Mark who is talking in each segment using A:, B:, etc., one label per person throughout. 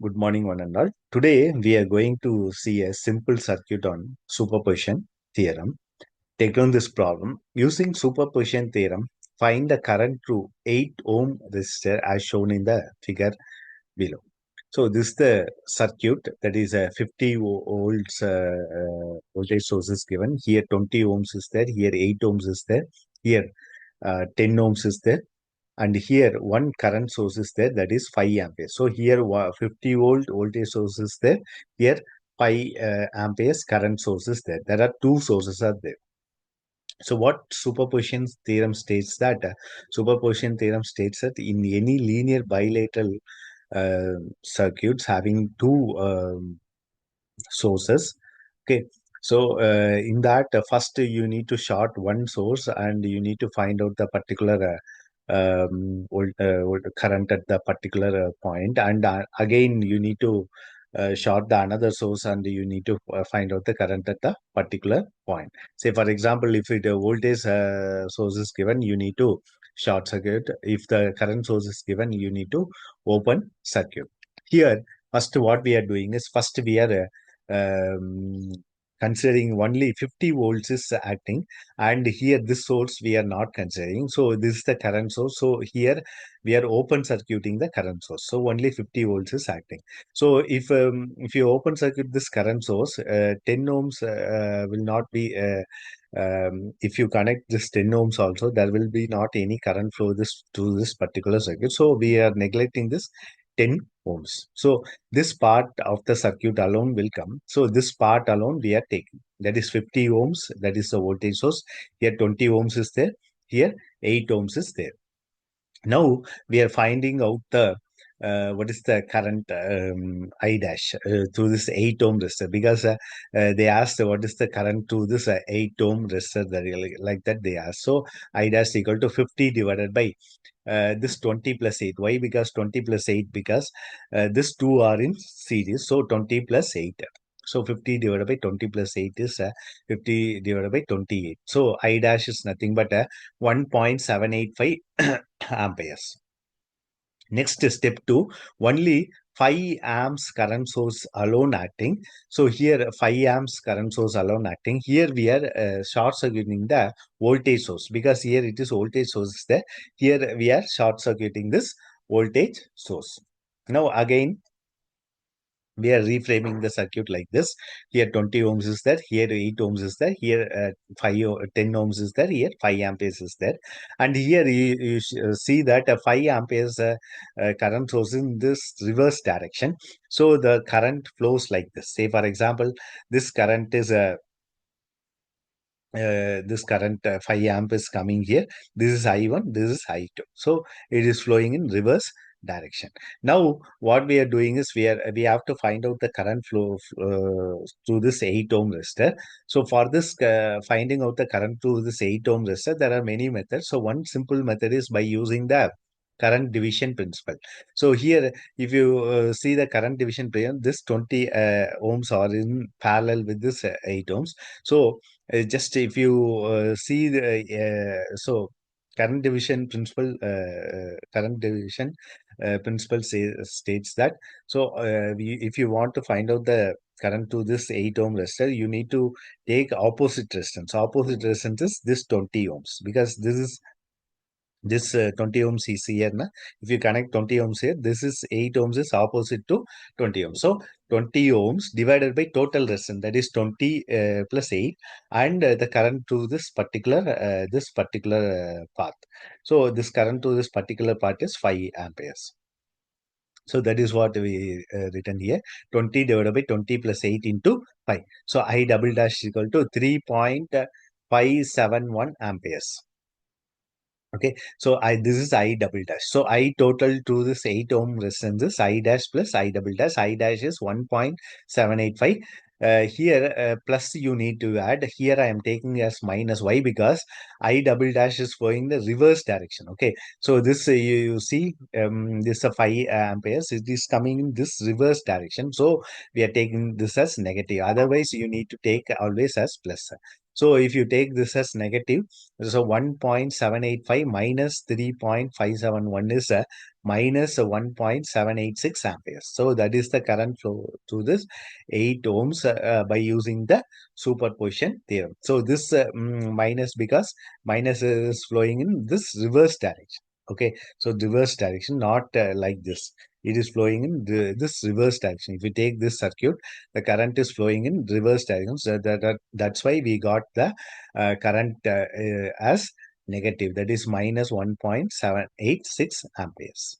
A: Good morning, one and all. Today, we are going to see a simple circuit on superposition theorem. Take on this problem. Using superposition theorem, find the current through 8 ohm resistor as shown in the figure below. So, this is the circuit that is a 50 volts voltage source is given. Here, 20 ohms is there. Here, 8 ohms is there. Here, 10 ohms is there, and here one current source is there, that is 5 amperes. So here 50 volt voltage source is there. Here 5 amperes current source is there. There are two sources are there. So what superposition theorem states that superposition theorem states that in any linear bilateral circuits having two sources, okay, so in that first you need to short one source and you need to find out the particular current at the particular point, and again you need to short the another source and you need to find out the current at the particular point. Say for example, if it voltage source is given, you need to short circuit. If the current source is given, you need to open circuit. Here first what we are doing is, first we are considering only 50 volts is acting, and here this source we are not considering. So this is the current source. So here we are open circuiting the current source. So only 50 volts is acting. So if you open circuit this current source, 10 ohms will not be if you connect this 10 ohms also, there will be not any current flow this to this particular circuit. So we are neglecting this 10 ohms. So this part of the circuit alone will come. So this part alone we are taking. That is 50 ohms. That is the voltage source. Here 20 ohms is there. Here 8 ohms is there. Now we are finding out the what is the current I dash through this 8 ohm resistor, because they asked what is the current to this 8 ohm resistor, like that they asked. So I dash equal to 50 divided by this 20 plus 8. Why? Because 20 plus 8, because this two are in series. So 20 plus 8. So 50 divided by 20 plus 8 is 50 divided by 28. So I dash is nothing but 1.785 amperes. Next step 2, only 5 amps current source alone acting. So here 5 amps current source alone acting. Here we are short circuiting the voltage source, because here it is voltage source is there. Here we are short circuiting this voltage source. Now again we are reframing the circuit like this. Here 20 ohms is there, here 8 ohms is there, here 10 ohms is there, here 5 amperes is there, and here you see that 5 amperes current source in this reverse direction. So the current flows like this. Say for example, this current is this current 5 amp is coming here. This is I1, this is I2. So it is flowing in reverse direction. Now what we are doing is, we have to find out the current flow through this 8 ohm resistor. So for this finding out the current through this 8 ohm resistor, there are many methods. So one simple method is by using the current division principle. So here if you see the current division principle, this 20 ohms are in parallel with this 8 ohms. So just if you see the so current division principle states that, so if you want to find out the current to this 8 ohm resistor, you need to take opposite resistance. Opposite resistance is this 20 ohms, because this 20 ohms is here na? If you connect 20 ohms here, this is 8 ohms is opposite to 20 ohms. So 20 ohms divided by total resistance, that is 20 plus 8, and the current to this particular path. So this current to this particular path is 5 amperes. So that is what we written here, 20 divided by 20 plus 8 into 5. So I double dash is equal to 3.571 amperes. Okay, so this is I double dash. So I total to this 8 ohm resistance is I dash plus I double dash. I dash is 1.785. Here plus you need to add. Here I am taking as minus. Why? Because I double dash is flowing the reverse direction. Okay, so this you see this 5 amperes. It is coming in this reverse direction. So we are taking this as negative. Otherwise you need to take always as plus. So if you take this as negative, so 1.785 minus 3.571 is a minus 1.786 amperes. So that is the current flow through this 8 ohms by using the superposition theorem. So this minus, because minus is flowing in this reverse direction. Okay, so reverse direction, not like this. It is flowing in this reverse direction. If you take this circuit, the current is flowing in reverse direction. So that's why we got the current as negative. That is minus 1.786 amperes.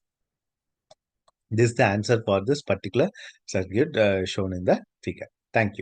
A: This is the answer for this particular circuit shown in the figure. Thank you.